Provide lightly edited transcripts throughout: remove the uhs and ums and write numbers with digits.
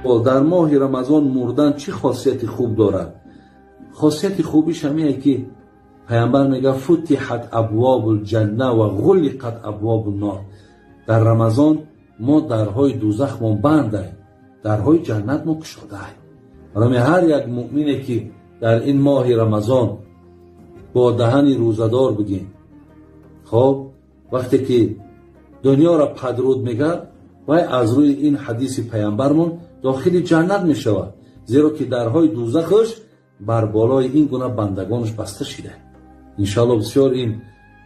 در ماه رمضان مردن چه خاصیت خوب دارد؟ خاصیت خوبیش همینه که پیامبر میگه فتحت ابواب الجنه و غلقت ابواب النار. در رمضان ما درهای دوزخ ما بنده، درهای جنت ما گشاده. برای هر یک مؤمنی که در این ماه رمضان با دهن روزدار بگیم، خب وقتی که دنیا را پدرود میگه و از روی این حدیث پیامبرمون داخل جنت میشود، زیرا که درهای دوزخش بر بالای این گونه بندگانش بسته شده. انشاءالله بسیار این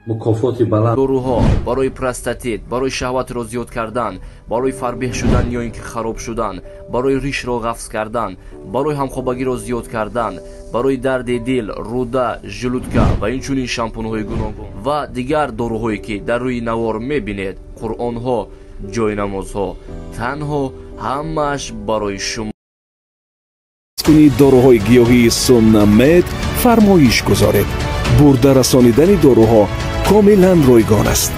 مکافات بلند. دوروها برای پروستاتیت، برای شهوت را زیاد کردن، برای فربه شدن یا اینکه خراب شدن، برای ریش را قفز کردن، برای همخوابگی را زیاد کردن، برای درد دل، روده، ژلودکا و اینچنین شامپون‌های گوناگون و دیگر داروهایی که در روی نوار می‌بینید، قرآن‌ها، جاینمازها، تنها همش برای شما. کنید داروهای گیاهی سونامد فرمایش گذارید. برده رسانیدن داروها کاملا رایگان است.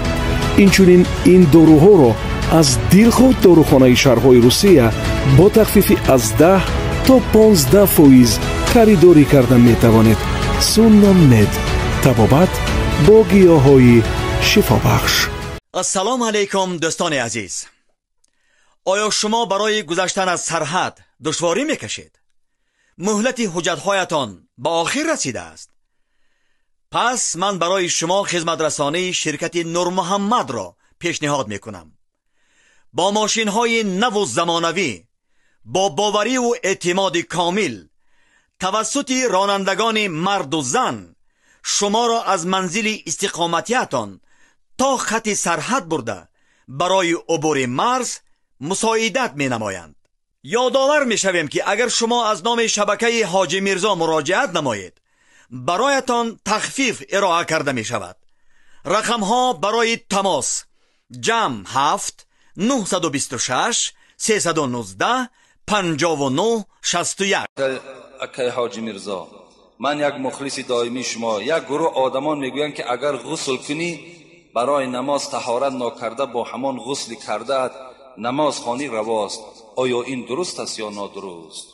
اینچنین این داروها را از دیرخود داروخانه شهرهای روسیه با تخفیف از 10 تا 15% خریداری کردن می توانید. سونامد، طبابت با گیاهای شفا بخش. السلام علیکم دوستان عزیز. آیا شما برای گذشتن از سرحد دشواری میکشید؟ مهلت حجت‌هایتان به آخر رسیده است. پس من برای شما خدمت رسانی شرکت نور محمد را پیشنهاد میکنم. با ماشین‌های نو و زمانوی، با باوری و اعتماد کامل، توسط رانندگان مرد و زن شما را از منزل استقامتیتان تا خط سرحد برده برای عبور مرز مساعدت می نمایند. یادآور می شویم که اگر شما از نام شبکه حاجی میرزا مراجعت نمایید، برایتان تخفیف ارائه کرده می شود. رقم ها برای تماس: جمع 7 926 319 59 61. اکای حاجی میرزا، من یک مخلص دائمی شما. یک گروه آدمان میگویند که اگر غسل کنی برای نماز طهارت ناکرده با همان غسل کرده نماز خوانی رواست. آیا این درست است یا نادرست؟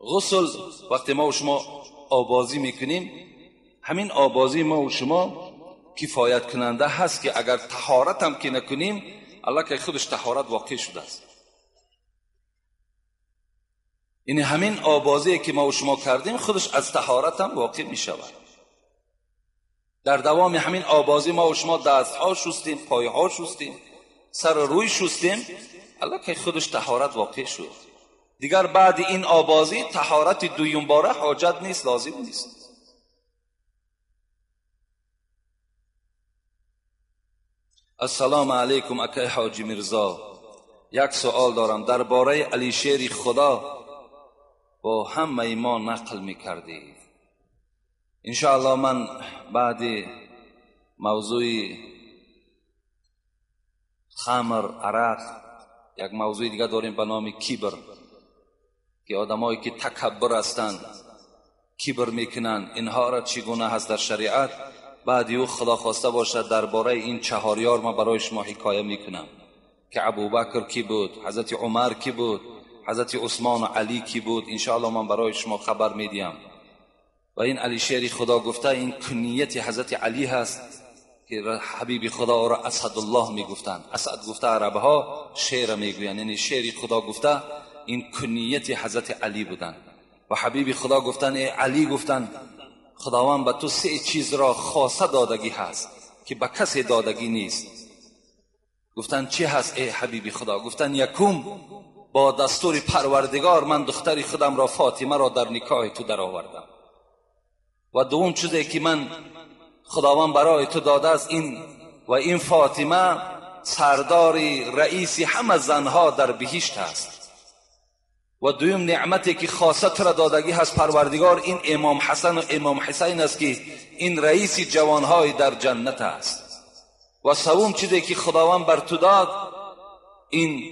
غسل وقتی ما و شما آبازی میکنیم، همین آبازی ما و شما کفایت کننده هست که اگر طهارت هم که نکنیم، الله که خودش طهارت واقع شده است. این همین آبازی که ما و شما کردیم خودش از طهارت هم واقع می شود. در دوام همین آبازی ما و شما دستها شستیم، پایها شستیم، سر روی شستیم، الله که خودش طهارت واقع شد. دیگر بعد این آبازی طهارت دویم باره حاجت نیست، لازم نیست. السلام علیکم اکای حاجی میرزا. یک سوال دارم درباره علی شیر خدا با همه ما نقل میکردید. انشاءالله من بعد موضوع خمر، عرق، یک موضوع دیگه داریم به نام کبر، که آدمایی که تکبر هستند، کبر میکنن، اینها را چگونه هست در شریعت بعد او خدا خواسته باشد درباره این چهاریار ما برای شما حکایه میکنم که ابوبکر کی بود، حضرت عمر کی بود، حضرت عثمان و علی کی بود. انشاءالله من برای شما خبر میدیم. و این علی شیر خدا گفته این کنیت حضرت علی هست که حبیب خدا را اسدالله میگفتند. اسد گفته عربها، شیر میگویند، یعنی شیر خدا گفته این کنیت حضرت علی بودن. و حبیب خدا گفتن ای علی، گفتن خداوند به تو 3 چیز را خاصه دادگی هست که به کسی دادگی نیست. گفتن چی هست ای حبیب خدا؟ گفتن یکم با دستور پروردگار من دختری خودم را فاطمه را در نکاح تو در آوردم. و دوم چیزی که من خداوند برای تو داده است این فاطمه سرداری رئیسی همه زنها در بهشت است. و دویم نعمتی که خاصه تو را دادگی هست پروردگار این امام حسن و امام حسین است که این رئیس جوانهای در جنت است. و سوم چیزی که خداوند بر تو داد این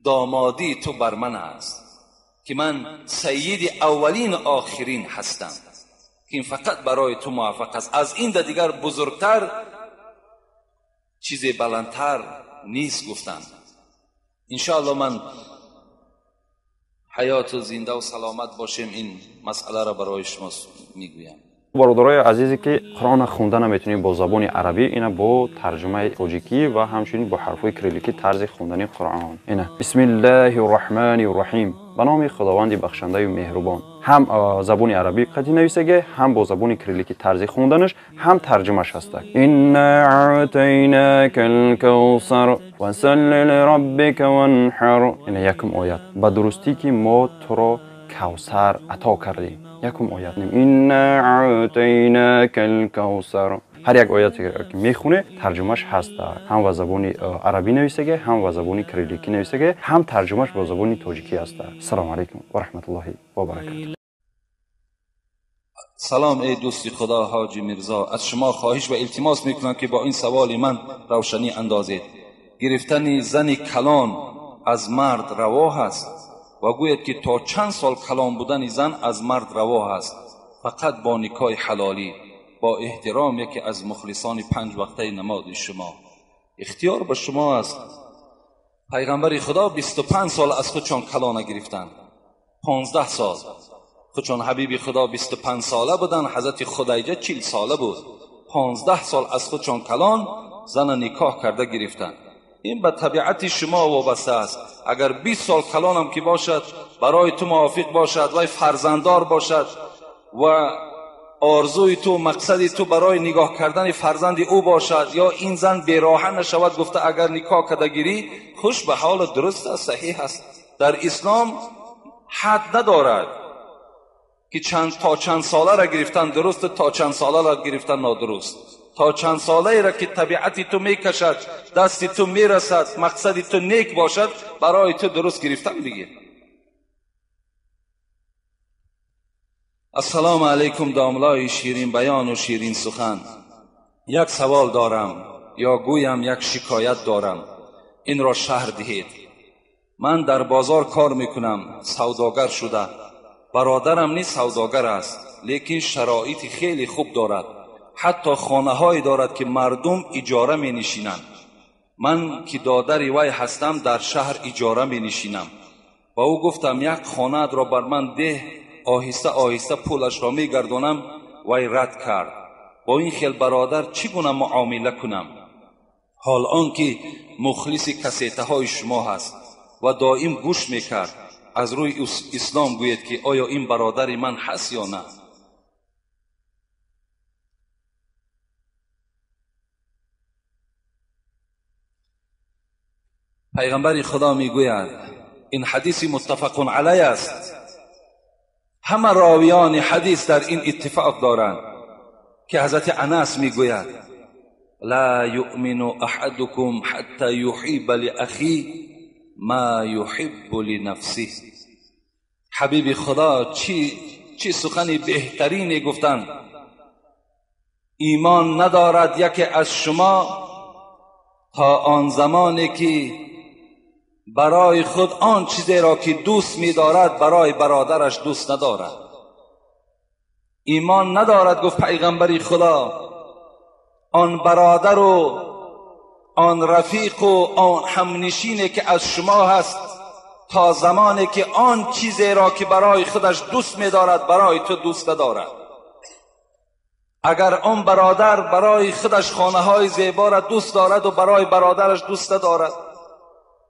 دامادی تو بر من است که من سید اولین آخرین هستم که این فقط برای تو موفق است. از این دیگر بزرگتر چیز بلندتر نیست گفتند. انشاءالله من حیات و زنده و سلامت باشیم این مسئله را برای شما میگویم. برادرای عزیزی که قرآن خونده نمیتونیم با زبان عربی، اینا با ترجمه تاجیکی و همچنین با حرفای کریلیکی طرز خوندن قرآن. اینا بسم الله الرحمن الرحیم، به نام خداوند بخشنده و مهربان. هم زبان عربی قدی نویسه، هم با زبان کریلیکی طرز خوندنش، هم ترجمهش هست. انا اعطیناک الکوثر فصل لربک وانحر. اینا یکم آیت به درستی که ما تو را کوثر عطا کردیم. یکم آیت نیم انا اعطیناک الکوثر. هر یک آیتی که میخونه ترجمهش هست، هم به زبان عربی نویسه، هم به زبان کریلیکی نویسه، هم ترجمهش به زبان تاجیکی هست. السلام علیکم و رحمت الله و برکاته. سلام ای دوستی خدا حاجی میرزا، از شما خواهش و التماس میکنم که با این سوال من روشنی اندازید. گرفتن زن کلان از مرد روا است و گوید که تا چند سال کلان بودن زن از مرد روا است، فقط با نکاح حلالی. با احترام یکی از مخلصان 5 وقته نماز شما. اختیار به شما است. پیغمبر خدا 25 سال از خودشان کلان گرفتند، 15 سال. خودشان حبیب خدا 25 ساله بودن، حضرت خدیجه 40 ساله بود. 15 سال از خودشان کلان زن نکاح کرده گرفتند. این به طبیعت شما وابسته است. اگر 20 سال کلان هم که باشد، برای تو موافق باشد و فرزنددار باشد و آرزوی تو مقصدی تو برای نگاه کردن فرزند او باشد، یا این زن بیراهه نشود، گفته اگر نکاح کرده گیری، خوش به حال، درست است، صحیح است. در اسلام حد ندارد که تا چند ساله را گرفتن درست، تا چند ساله را گرفتن نادرست. تا چند ساله را که طبیعتی تو میکشد، دستی تو میرسد، مقصدی تو نیک باشد، برای تو درست گرفتن بگیر. السلام علیکم داملای شیرین بیان و شیرین سخن. یک سوال دارم، یا گویم یک شکایت دارم، این را شرح دهید. من در بازار کار میکنم، سوداگر شده. برادرم نیز سوداگر است، لیکن شرایط خیلی خوب دارد. حتی خانه هایی دارد که مردم اجاره می نشینند. من که دادر وی هستم، در شهر اجاره می نشینم. و او گفتم یک خانه را بر من ده، آهسته آهسته پولش را می گردانم. وی رد کرد. با این خیل برادر چگونه معامله کنم؟ حال آنکه مخلص کسیته های شما هست و دائم گوش می کرد، از روی اسلام گوید که آیا این برادر من هست یا نه؟ پیغمبر خدا میگوید، این حدیث متفق علیه است، همه راویان حدیث در این اتفاق دارند که حضرت انس میگوید لا یؤمن احدکم حتی یحب لاخی ما یحب لنفسه. حبیب خدا چی سخنی بهترینی گفتند. ایمان ندارد یکی از شما تا آن زمانی که برای خود آن چیزی را که دوست می دارد برای برادرش دوست ندارد. ایمان ندارد، گفت پیغمبر خدا، آن برادر و آن رفیق و آن همنشینی که از شما هست تا زمانی که آن چیزی را که برای خودش دوست می دارد برای تو دوست ندارد. اگر آن برادر برای خودش خانه های زیبا را دوست دارد و برای برادرش دوست ندارد،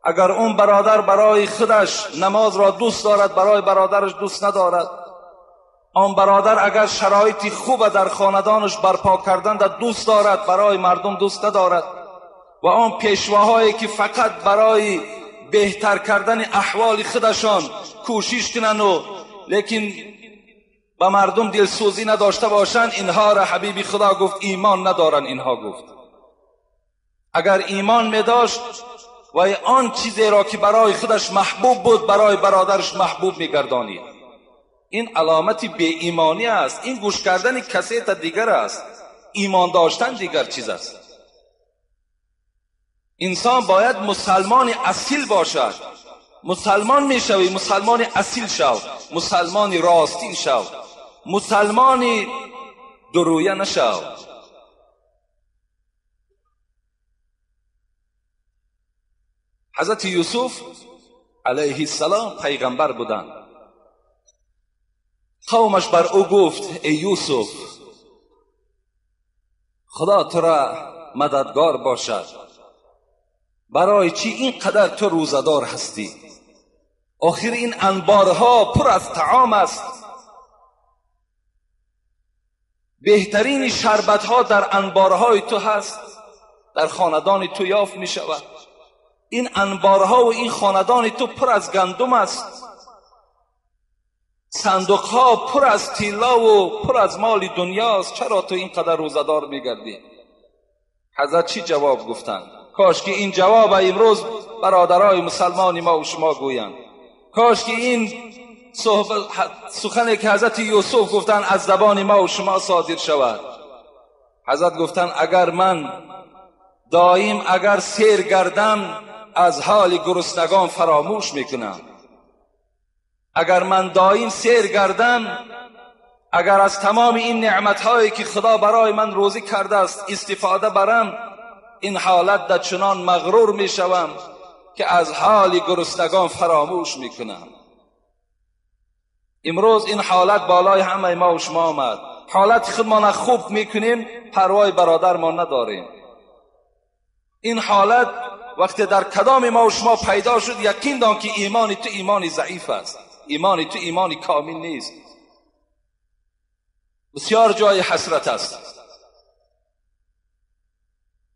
اگر اون برادر برای خودش نماز را دوست دارد برای برادرش دوست ندارد، آن برادر اگر شرایطی خوب در خاندانش برپا کردن را دوست دارد برای مردم دوست ندارد، و آن پیشواهایی که فقط برای بهتر کردن احوال خودشان کوشش کنن و لیکن به مردم دلسوزی نداشته باشند، اینها را حبیب خدا گفت ایمان ندارن. اینها گفت اگر ایمان می داشت و آن چیزی را که برای خودش محبوب بود برای برادرش محبوب می گردانید. این علامتی بی ایمانی است. این گوش کردن کسی تا دیگر است، ایمان داشتن دیگر چیز است. انسان باید مسلمان اصیل باشد. مسلمان می شوی، مسلمان اصیل شو، مسلمان راستین شو، مسلمان درویه نشو. حضرت یوسف علیه السلام پیغمبر بودند. قومش بر او گفت ای یوسف خدا تو را مددگار باشد، برای چی اینقدر تو روزدار هستی؟ آخر این انبارها پر از طعام است، بهترین شربتها در انبارهای تو هست، در خاندان تو یافت می شود. این انبارها و این خاندان تو پر از گندم است، صندوقها پر از طلا و پر از مال دنیاست، چرا تو اینقدر روزدار میگردی؟ حضرت چی جواب گفتند؟ کاش که این جواب امروز برادرای مسلمانی ما و شما گویند. کاش که این سخنی که حضرت یوسف گفتند از زبان ما و شما صادر شود. حضرت گفتند اگر من دائم اگر سیر گردم از حال گرسنگان فراموش میکنم، اگر من دائم سیر گردم، اگر از تمام این نعمتهایی که خدا برای من روزی کرده است استفاده برم، این حالت در چنان مغرور میشوم که از حال گرسنگان فراموش میکنم. امروز این حالت بالای همه ما و شما آمد. حالت خودمان خوب میکنیم، پروای برادر ما نداریم. این حالت وقتی در کدام ما و شما پیدا شد، یقین دان که ایمان تو ایمان ضعیف است، ایمان تو ایمان کامل نیست. بسیار جای حسرت است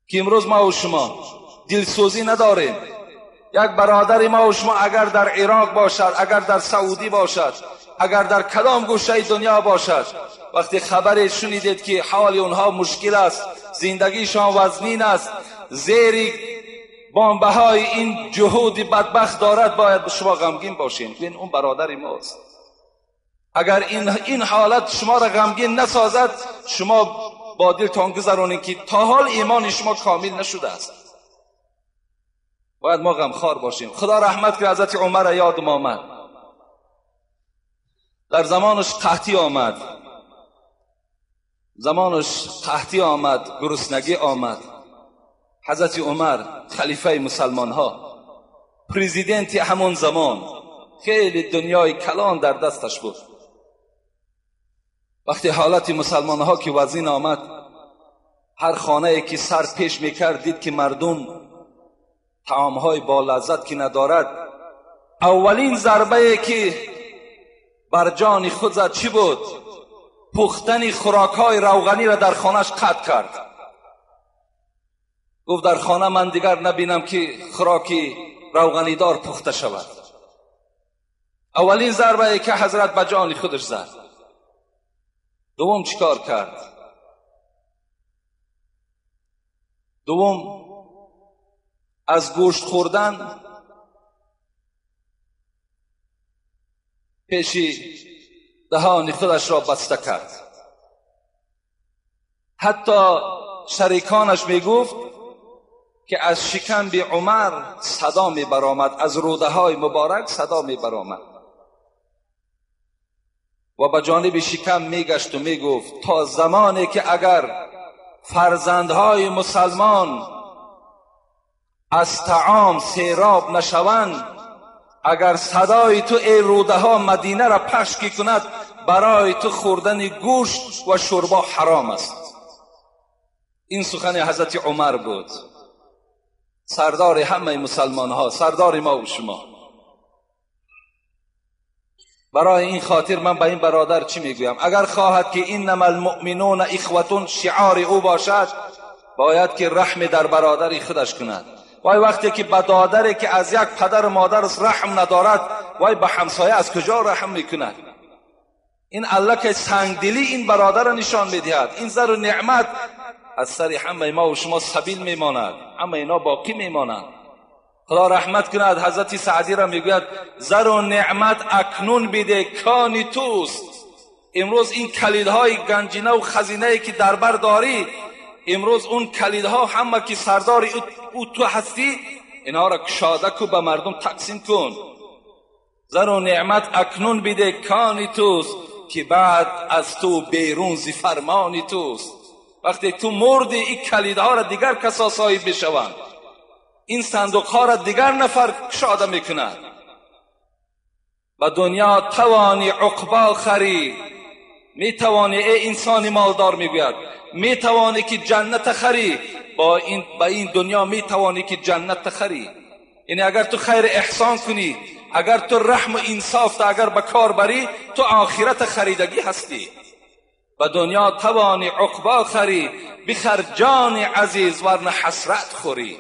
که امروز ما و شما دلسوزی نداریم. یک برادر ما و شما اگر در عراق باشد، اگر در سعودی باشد، اگر در کدام گوشه دنیا باشد، وقتی خبر شنیدید که حال اونها مشکل است، زندگیشان وزنین است، زیر بانبهای این جهود بدبخت دارد، باید شما غمگین باشین. این اون برادر ماست. اگر این حالت شما را غمگین نسازد، شما با دلتان گذرانید که تا حال ایمان شما کامل نشده است. باید ما غمخوار باشیم. خدا رحمت کنه حضرت عمر یادم آمد، در زمانش قحطی آمد، گرسنگی آمد. حضرت عمر خلیفه مسلمان ها، پریزیدنت همون زمان، خیلی دنیای کلان در دستش بود. وقتی حالت مسلمان ها که وزین آمد، هر خانه که سر پیش میکرد دید که مردم طعام های با لذت که ندارد، اولین ضربه که بر جان خود زد چی بود؟ پختن خوراک های روغنی را در خانهش قطع کرد. گفت در خانه من دیگر نبینم که خوراکی روغنی دار پخته شود. اولین ضربه که حضرت به جان خودش زد. دوم چیکار کرد؟ دوم از گوشت خوردن پیشی دهان خودش را بسته کرد. حتی شریکانش میگفت که از شکم بی عمر صدا می برآمد، از روده های مبارک صدا می برآمد و به جانب شکم میگشت و میگفت تا زمانی که اگر فرزندهای مسلمان از طعام سیراب نشوند، اگر صدای تو ای روده ها مدینه را پخش کند، برای تو خوردن گوشت و شوربا حرام است. این سخن حضرت عمر بود، سردار همه مسلمان ها، سردار ما و شما. برای این خاطر من به این برادر چی میگویم؟ اگر خواهد که اینما المؤمنون اخوة شعار او باشد، باید که رحم در برادری خودش کند. وای وقتی که به دادری که از یک پدر و مادر رحم ندارد، وای به همسایه از کجا رحم میکند؟ این الله که سنگدلی این برادر را نشان میدهد. این زر و نعمت از سر همه ما و شما سبیل میماند، همه اینا باقی میماند. خدا رحمت کند. حضرت سعدی را میگوید زر و نعمت اکنون بده کانی توست. امروز این کلیدهای گنجینه و خزینه که در بر داری، امروز اون کلیدها همه که سردار او تو هستی، اینها را کشاده کو به مردم تقسیم کن. زر و نعمت اکنون بده کانی توست، که بعد از تو بیرون زی فرمانی توست. وقتی تو مردی این کلیدها را دیگر کسا صاحب بشوند. این صندوق ها را دیگر نفر کشاده میکند. به دنیا توانی عقبا خری، می توانی ای انسان مالدار میگوید می توانی که جنت خری، با این دنیا می توانی که جنت خری. یعنی اگر تو خیر احسان کنی، اگر تو رحم و انصاف تا اگر به کار بری، تو آخرت خریدگی هستی. به دنیا توانی عقبا خری، بخر جان عزیز ورنه حسرت خوری.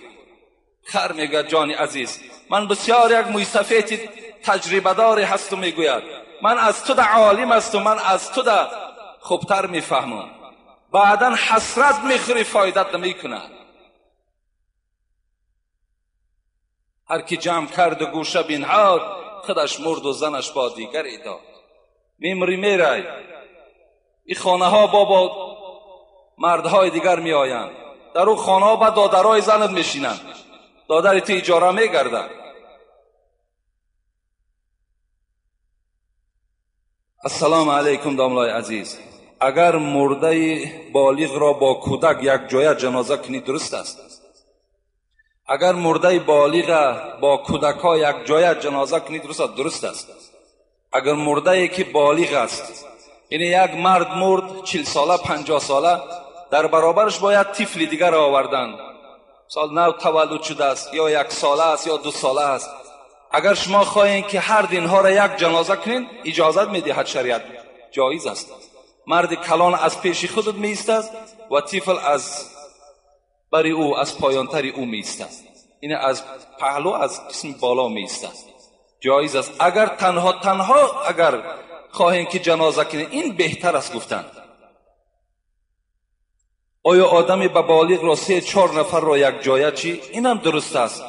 خر میگه جان عزیز. من بسیار یک موسیقی تجربه داری هستم، میگوید من از تو عالم هستم، من از تو خوبتر میفهمم. بعدا حسرت میخوری، فایدت نمیکنه. هر کی جمع کرد و گوشه بنهاد، خودش مرد و زنش با دیگری داد. میمری میرای. این خانه ها با مردهای دیگر می آیند. در اون خانه ها با دادرای زنت میشینند، دادر تو اجاره میگردند. السلام علیکم داملای عزیز. اگر مرده بالغ را با کودک یک جای جنازه کنی درست است. اگر مرده بالغ با کودک ها یک جای جنازه کنی درست است. اگر مرده که بالغ است، یعنی یک مرد مرد 40 ساله 50 ساله، در برابرش باید طفل دیگر آوردن، سال نو تولد شده است یا 1 ساله است یا 2 ساله است. اگر شما خواهید که هر اینها را یک جنازه کنین، اجازت میدهد شریعت، جایز است. مرد کلان از پیش خودت می ایستد و طفل از بری او، از پایانتری او می ایستد. این از پهلو، از قسم بالا می ایستد، جایز است. اگر تنها اگر خواهید که جنازه کنین، این بهتر است گفتن. آیا آدمی به بالغ را 3-4 نفر را یک جایه چی؟ اینم درست است.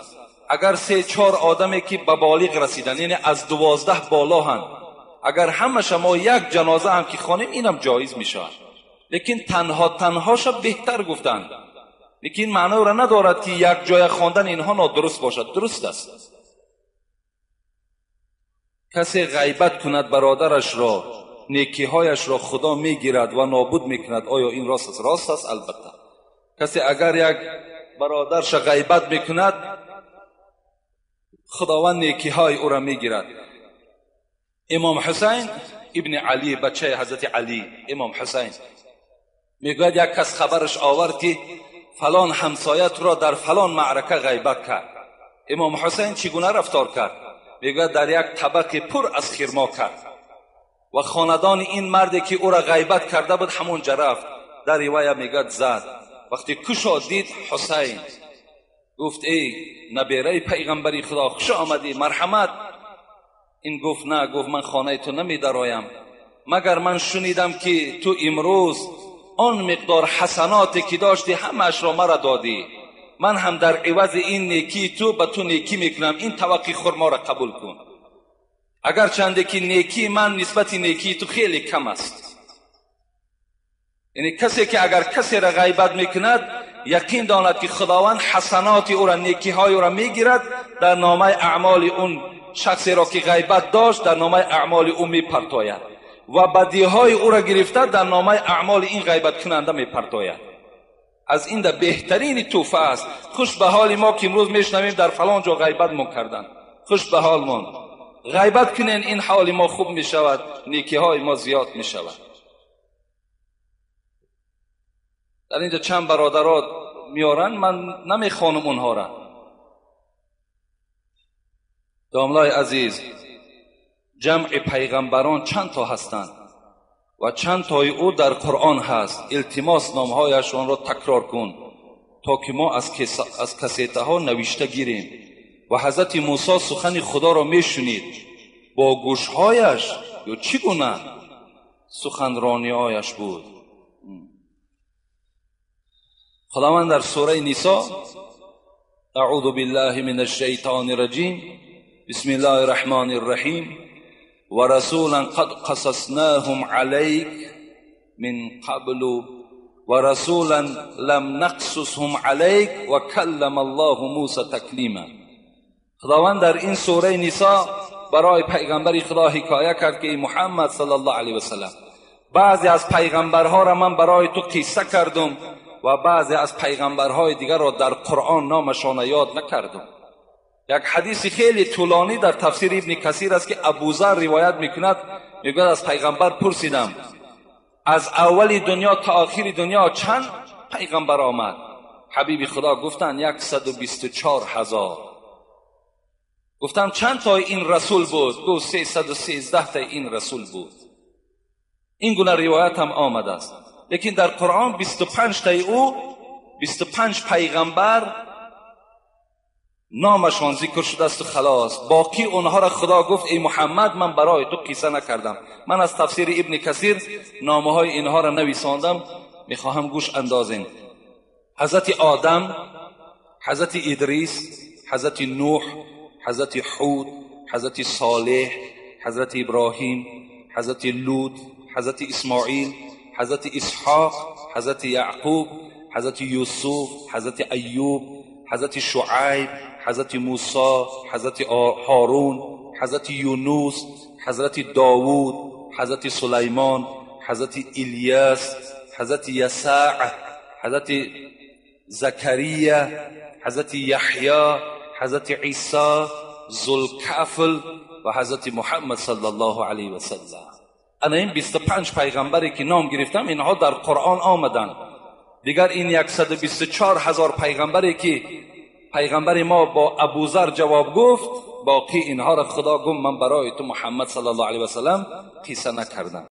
اگر 3-4 آدمی که به بالغ رسیدن، یعنی از 12 بالا هم، اگر همه شما یک جنازه هم که خوانیم، اینم جایز می شود. لیکن تنهاش بهتر گفتن. لیکن معنی را ندارد که یک جای خواندن اینها نادرست باشد. درست است. کسی غیبت کند برادرش را، نیکیهایش را خدا میگیرد و نابود میکند. آیا این راست است؟ راست است البته. کسی اگر یک برادرش غیبت میکند، خداوند نیکیهای او را میگیرد. امام حسین ابن علی، بچه حضرت علی، امام حسین میگوید یک کس خبرش آورد که فلان همسایت را در فلان معرکه غیبت کرد. امام حسین چگونه رفتار کرد؟ میگوید در یک طبق پر از خرما کرد و خاندان این مردی که او را غیبت کرده بود همونجا رفت. در روایه میگوید زد. وقتی کشا دید حسین، گفت ای نبیره پیغمبری خدا، خوش آمدی، مرحمت. این گفت نه، گفت من خانه تو نمی درایم مگر من شنیدم که تو امروز آن مقدار حسناتی که داشتی همش را مرا دادی، من هم در عوض این نیکی تو به تو نیکی میکنم، این توقی خرما را قبول کن. اگر چنده که نیکی من نسبت نیکی تو خیلی کم است. یعنی کسی که اگر کسی را غیبت میکند، یقین داند که خداوند حسنات او را، نیکی های او را میگیرد، در نامه اعمال اون شخصی را که غیبت داشت در نامه اعمال او میپرتاید و بدی های او را گرفته در نامه اعمال این غیبت کننده میپرتاید. از این بهترین توفه است. خوش به حال ما که امروز میشنویم در فلان جا غیبت ما کردن، خوش به حال ما. غیبت کنین، این حال ما خوب میشود، نیکی های ما زیاد میشود. در اینجا چند برادرات میارن، من نمیخوانم اونها را. داملای عزیز، جمع پیغمبران چند تا هستند و چند تای او در قرآن هست. التماس نامهایش آن را تکرار کن تا که ما از کسیته ها نوشته گیریم. و حضرت موسی سخن خدا را میشنید با گوشهایش، یا چگونه سخنرانی هایش بود. خداوند در سوره نساء، اعوذ بالله من الشیطان الرجیم، بسم الله الرحمن الرحیم، و رسولا قد قصصناهم علیک من قبل و رسولا لم نقصصهم علیک و کلم الله موسی تکلیما. خداوند در این سوره نساء برای پیغمبر خدا حکایه کرد که ای محمد صلی الله علیه و سلم، بعضی از پیغمبرها را من برای تو قصه کردم و بعضی از پیغمبرهای دیگر را در قرآن نامشان یاد نکردم. یک حدیث خیلی طولانی در تفسیر ابن کثیر است که ابوذر روایت میکند، میگوید از پیغمبر پرسیدم از اول دنیا تا آخر دنیا چند پیغمبر آمد؟ حبیب خدا گفتند 124,000. گفتم چند تا این رسول بود؟ گفت 313 تا این رسول بود. این گونه روایت هم آمده است. لیکن در قرآن 25 تا او 25 پیغمبر نامشان ذکر شده است و خلاص. باقی اونها را خدا گفت ای محمد من برای تو قصه نکردم. من از تفسیر ابن کثیر نامه های اینها را نویساندم، میخواهم گوش اندازین. حضرت آدم، حضرت ادریس، حضرت نوح، حضرت هود، حضرت صالح، حضرت ابراهیم، حضرت لوط، حضرت اسماعیل، حضرت اسحاق، حضرت یعقوب، حضرت یوسف، حضرت ایوب، حضرت شعیب، حضرت موسی، حضرت هارون، حضرت یونس، حضرت داوود، حضرت سلیمان، حضرت الیاس، حضرت یسع، حضرت زکریا، حضرت یحیی، حضرت عیسی، ذوالکفل و حضرت محمد صلی الله علیه و سلم. انا این 25 پیغمبری که نام گرفتم اینها در قرآن آمدن. دیگر این 124,000 پیغمبری که پیغمبر ما با ابوذر جواب گفت، باقی اینها را خدا گفت من برای تو محمد صلی الله علیه و سلم قصه نکردم.